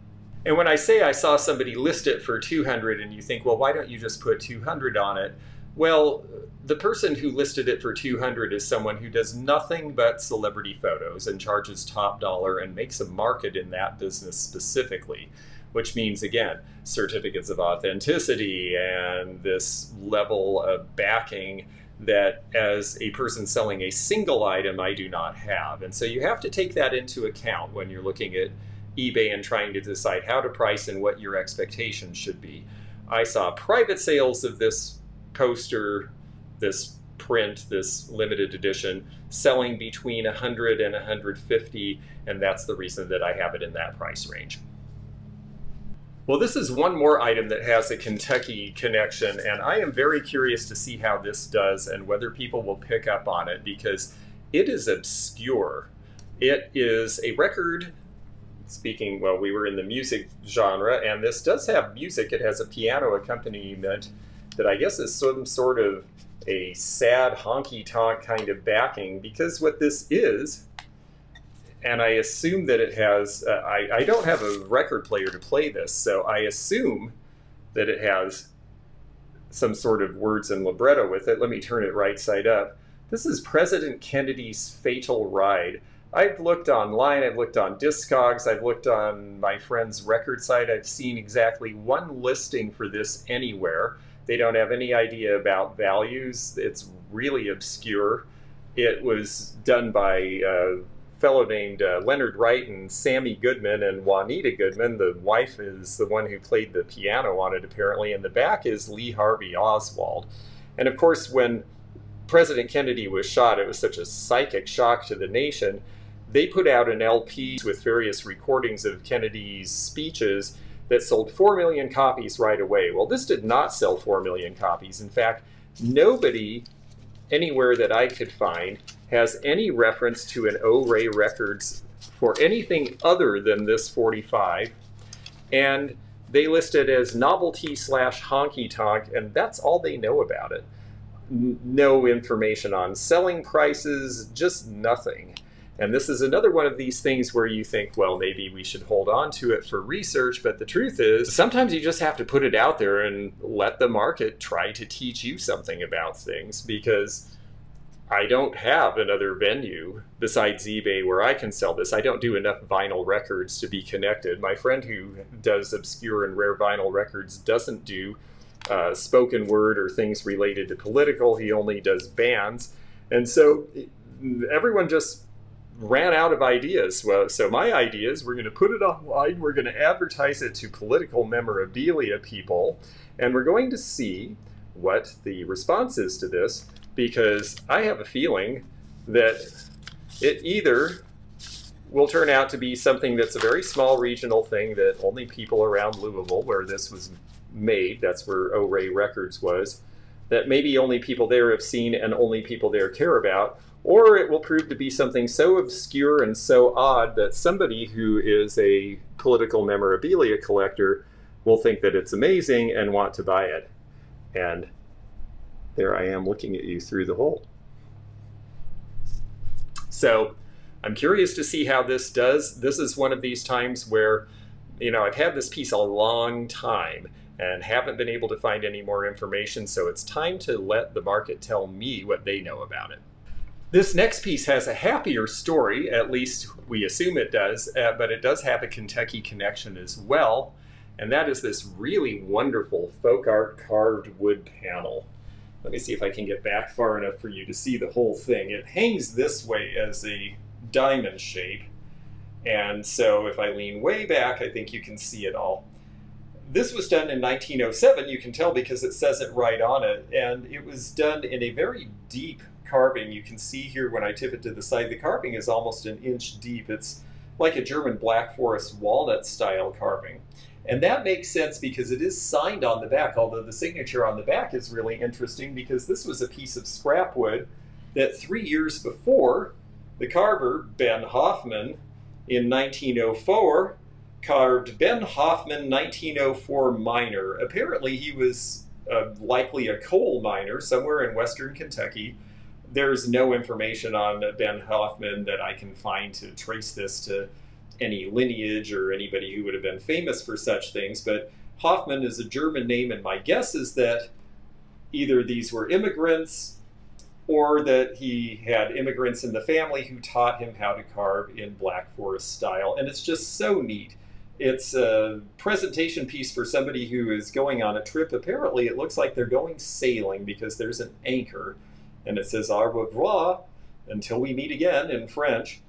And when I say I saw somebody list it for $200 and you think, well, why don't you just put $200 on it? Well, the person who listed it for $200 is someone who does nothing but celebrity photos and charges top dollar and makes a market in that business specifically, which means, again, certificates of authenticity and this level of backing that as a person selling a single item I do not have. And so you have to take that into account when you're looking at eBay and trying to decide how to price and what your expectations should be. I saw private sales of this poster, this print, this limited edition, selling between $100 and $150, and that's the reason that I have it in that price range. Well, this is one more item that has a Kentucky connection, and I am very curious to see how this does and whether people will pick up on it, because it is obscure. It is a record. Speaking, well, we were in the music genre, and this does have music. It has a piano accompaniment that I guess is some sort of a sad honky-tonk kind of backing, because what this is, and I assume that it has, I don't have a record player to play this, so I assume that it has some sort of words and libretto with it. Let me turn it right side up. This is President Kennedy's Fatal Ride. I've looked online, I've looked on Discogs, I've looked on my friend's record site. I've seen exactly one listing for this anywhere. They don't have any idea about values. It's really obscure. It was done by fellow named Leonard Wright and Sammy Goodman and Juanita Goodman. The wife is the one who played the piano on it, apparently, and the back is Lee Harvey Oswald. And of course, when President Kennedy was shot, it was such a psychic shock to the nation. They put out an LP with various recordings of Kennedy's speeches that sold 4 million copies right away. Well, this did not sell 4 million copies. In fact, nobody anywhere that I could find has any reference to an O-Ray Records for anything other than this 45. And they list it as novelty / honky tonk, and that's all they know about it. No information on selling prices, just nothing. And this is another one of these things where you think, well, maybe we should hold on to it for research, but the truth is, sometimes you just have to put it out there and let the market try to teach you something about things, because I don't have another venue besides eBay where I can sell this. I don't do enough vinyl records to be connected. My friend who does obscure and rare vinyl records doesn't do spoken word or things related to political. He only does bands. And so everyone just ran out of ideas. Well, so my idea is we're going to put it online, we're going to advertise it to political memorabilia people, and we're going to see what the response is to this, because I have a feeling that it either will turn out to be something that's a very small regional thing that only people around Louisville, where this was made, that's where O-Ray Records was, that maybe only people there have seen and only people there care about, or it will prove to be something so obscure and so odd that somebody who is a political memorabilia collector will think that it's amazing and want to buy it. And there I am looking at you through the hole. So I'm curious to see how this does. This is one of these times where, you know, I've had this piece a long time and haven't been able to find any more information, so it's time to let the market tell me what they know about it. This next piece has a happier story, at least we assume it does, but it does have a Kentucky connection as well, and that is this really wonderful folk art carved wood panel. Let me see if I can get back far enough for you to see the whole thing. It hangs this way as a diamond shape, and so if I lean way back, I think you can see it all. This was done in 1907, you can tell because it says it right on it, and it was done in a very deep carving. You can see here when I tip it to the side, the carving is almost an inch deep. It's like a German Black Forest walnut style carving. And that makes sense because it is signed on the back, although the signature on the back is really interesting because this was a piece of scrap wood that 3 years before, the carver, Ben Hoffman, in 1904, carved Ben Hoffman 1904 miner. Apparently he was likely a coal miner somewhere in western Kentucky. There's no information on Ben Hoffman that I can find to trace this to any lineage or anybody who would have been famous for such things, but Hoffman is a German name, and my guess is that either these were immigrants or that he had immigrants in the family who taught him how to carve in Black Forest style, and it's just so neat. It's a presentation piece for somebody who is going on a trip. Apparently it looks like they're going sailing because there's an anchor, and it says au revoir, until we meet again in French.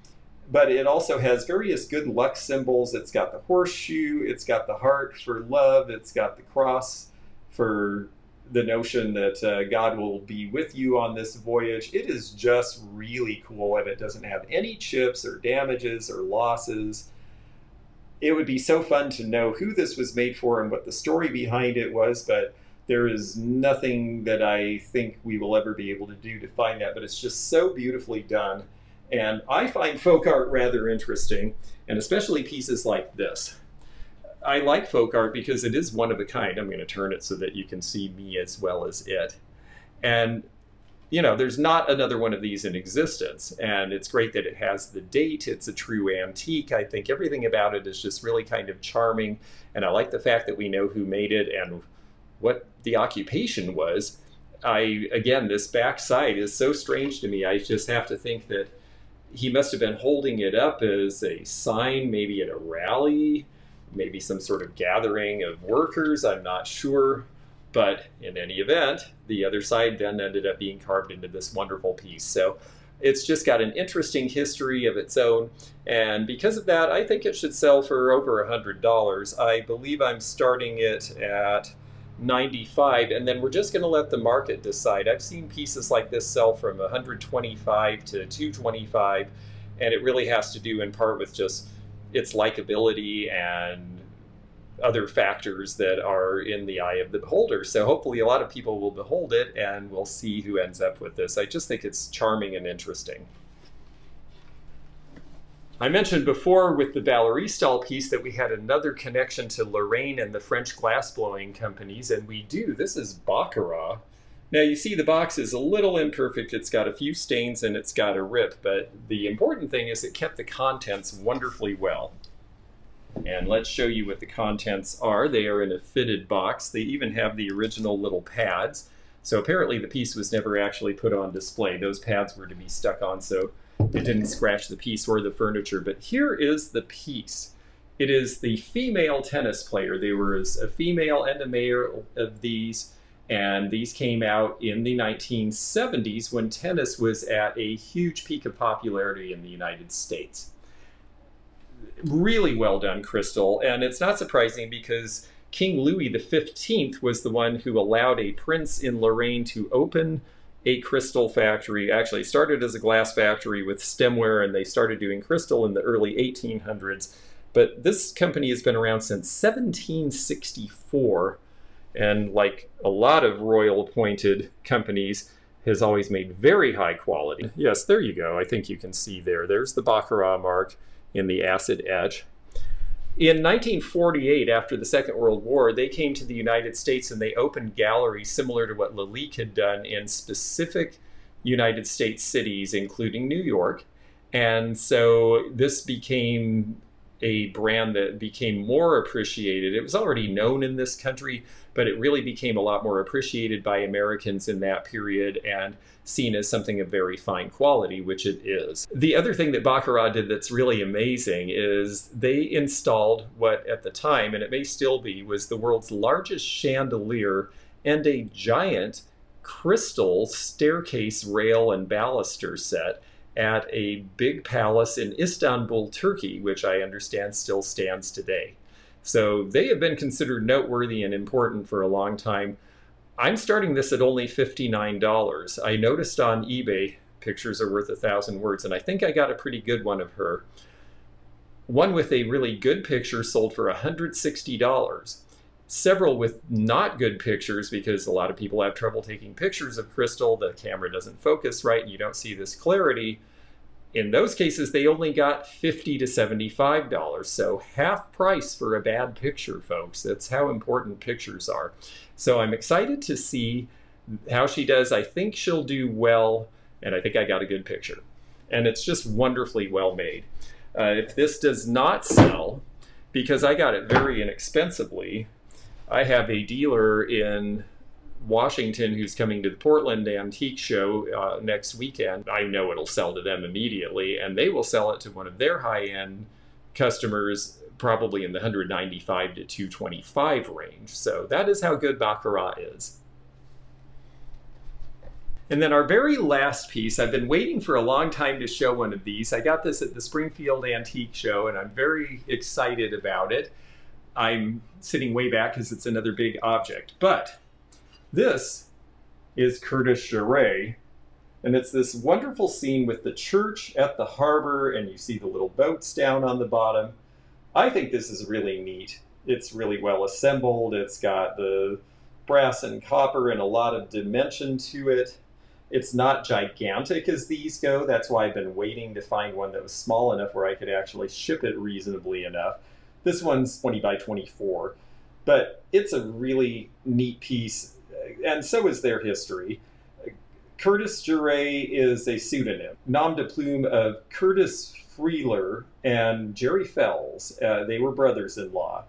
But it also has various good luck symbols. It's got the horseshoe, it's got the heart for love, it's got the cross for the notion that God will be with you on this voyage. It is just really cool, and it doesn't have any chips or damages or losses. It would be so fun to know who this was made for and what the story behind it was, but there is nothing that I think we will ever be able to do to find that, but it's just so beautifully done. And I find folk art rather interesting, and especially pieces like this. I like folk art because it is one of a kind. I'm going to turn it so that you can see me as well as it. And, you know, there's not another one of these in existence, and it's great that it has the date. It's a true antique. I think everything about it is just really kind of charming, and I like the fact that we know who made it and what the occupation was. Again, this back side is so strange to me. I just have to think that he must have been holding it up as a sign, maybe at a rally, maybe some sort of gathering of workers, I'm not sure. But in any event, the other side then ended up being carved into this wonderful piece. So It's just got an interesting history of its own, and because of that, I think it should sell for over $100. I believe I'm starting it at 95, and then we're just going to let the market decide. I've seen pieces like this sell from 125 to 225, and it really has to do in part with just its likability and other factors that are in the eye of the beholder. So hopefully a lot of people will behold it, and we'll see who ends up with this. I just think it's charming and interesting. I mentioned before with the Valerie Stahl piece that we had another connection to Lorraine and the French glassblowing companies, and we do. This is Baccarat. Now you see the box is a little imperfect. It's got a few stains and it's got a rip, but the important thing is it kept the contents wonderfully well. And let's show you what the contents are. They are in a fitted box. They even have the original little pads. So apparently the piece was never actually put on display. Those pads were to be stuck on so it didn't scratch the piece or the furniture. But here is the piece. It is the female tennis player. There was a female and a male of these, and these came out in the 1970s when tennis was at a huge peak of popularity in the United States. Really well done crystal, and it's not surprising because King Louis XV was the one who allowed a prince in Lorraine to open a crystal factory. Actually started as a glass factory with stemware, and they started doing crystal in the early 1800s. But this company has been around since 1764, and like a lot of royal appointed companies, has always made very high quality. Yes, there you go. I think you can see there. There's the Baccarat mark in the acid edge. In 1948, after the Second World War, they came to the United States and they opened galleries similar to what Lalique had done in specific United States cities, including New York. And so this became a brand that became more appreciated. It was already known in this country, but it really became a lot more appreciated by Americans in that period and seen as something of very fine quality, which it is. The other thing that Baccarat did that's really amazing is they installed what at the time, and it may still be, was the world's largest chandelier and a giant crystal staircase rail and baluster set at a big palace in Istanbul, Turkey, which I understand still stands today. So they have been considered noteworthy and important for a long time. I'm starting this at only $59. I noticed on eBay, pictures are worth 1,000 words, and I think I got a pretty good one of her. One with a really good picture sold for $160. Several with not good pictures, because a lot of people have trouble taking pictures of crystal. The camera doesn't focus right and you don't see this clarity. In those cases, they only got $50 to $75. So half price for a bad picture, folks. That's how important pictures are. So I'm excited to see how she does. I think she'll do well, and I think I got a good picture. And it's just wonderfully well made. If this does not sell, because I got it very inexpensively, I have a dealer in Washington who's coming to the Portland Antique Show next weekend. I know it'll sell to them immediately, and they will sell it to one of their high-end customers probably in the $195 to $225 range. So that is how good Baccarat is. And then our very last piece, I've been waiting for a long time to show one of these. I got this at the Springfield Antique Show, and I'm very excited about it. I'm sitting way back because it's another big object. But this is Kurdish Array, and it's this wonderful scene with the church at the harbor, and you see the little boats down on the bottom. I think this is really neat. It's really well assembled. It's got the brass and copper and a lot of dimension to it. It's not gigantic as these go. That's why I've been waiting to find one that was small enough where I could actually ship it reasonably enough. This one's 20 by 24, but it's a really neat piece, and so is their history. Kurdish Array is a pseudonym, nom de plume of Curtis Freeler and Jerry Fells. They were brothers-in-law.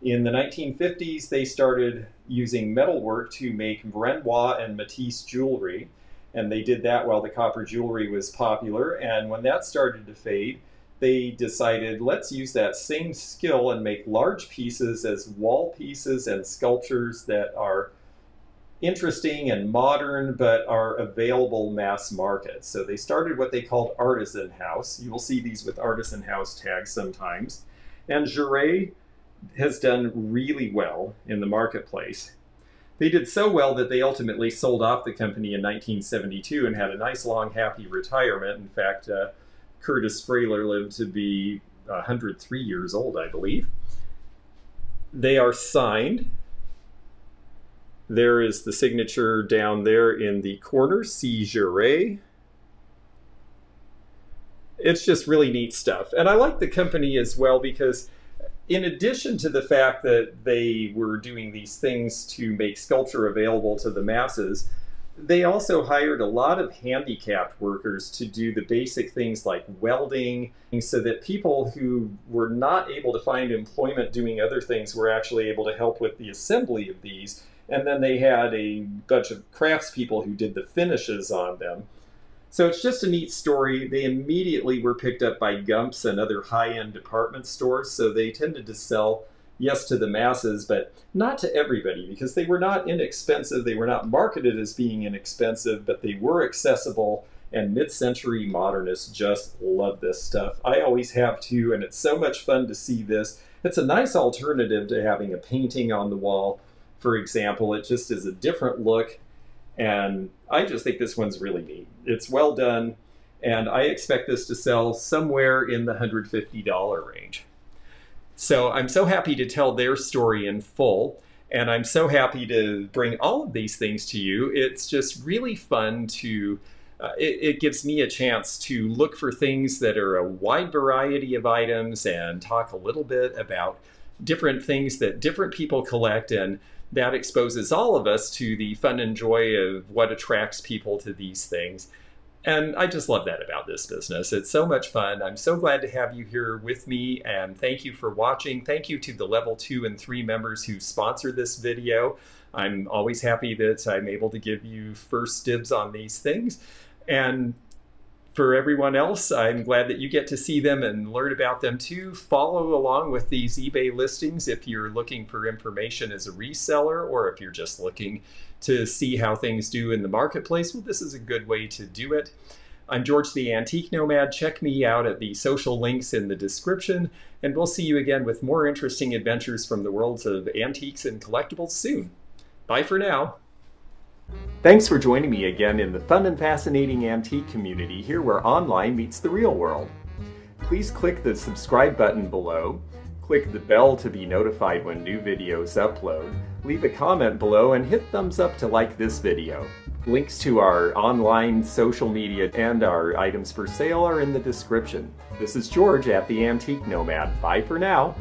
In the 1950s, they started using metalwork to make Renoir and Matisse jewelry, and they did that while the copper jewelry was popular, and when that started to fade, they decided, let's use that same skill and make large pieces as wall pieces and sculptures that are interesting and modern, but are available mass market. So they started what they called artisan house. You will see these with artisan house tags sometimes. And Array has done really well in the marketplace. They did so well that they ultimately sold off the company in 1972 and had a nice, long, happy retirement. In fact, Kurdish Array lived to be 103 years old, I believe. They are signed. There is the signature down there in the corner, C. Array. It's just really neat stuff. And I like the company as well because in addition to the fact that they were doing these things to make sculpture available to the masses, they also hired a lot of handicapped workers to do the basic things like welding, so that people who were not able to find employment doing other things were actually able to help with the assembly of these. And then they had a bunch of craftspeople who did the finishes on them. So it's just a neat story. They immediately were picked up by Gumps and other high-end department stores, so they tended to sell, yes, to the masses, but not to everybody, because they were not inexpensive. They were not marketed as being inexpensive, but they were accessible, and mid-century modernists just love this stuff. I always have too, and it's so much fun to see this. It's a nice alternative to having a painting on the wall, for example. It just is a different look. And I just think this one's really neat. It's well done, and I expect this to sell somewhere in the $150 range. So I'm so happy to tell their story in full, and I'm so happy to bring all of these things to you. It's just really fun to, it gives me a chance to look for things that are a wide variety of items and talk a little bit about different things that different people collect, and that exposes all of us to the fun and joy of what attracts people to these things. And I just love that about this business. It's so much fun. I'm so glad to have you here with me, and thank you for watching. Thank you to the level 2 and 3 members who sponsored this video. I'm always happy that I'm able to give you first dibs on these things. And for everyone else, I'm glad that you get to see them and learn about them too. Follow along with these eBay listings if you're looking for information as a reseller, or if you're just looking to see how things do in the marketplace. Well, this is a good way to do it. I'm George the Antique Nomad. Check me out at the social links in the description, and we'll see you again with more interesting adventures from the worlds of antiques and collectibles soon. Bye for now. Thanks for joining me again in the fun and fascinating antique community, here where online meets the real world. Please click the subscribe button below, click the bell to be notified when new videos upload, leave a comment below, and hit thumbs up to like this video. Links to our online social media and our items for sale are in the description. This is George at the Antique Nomad. Bye for now.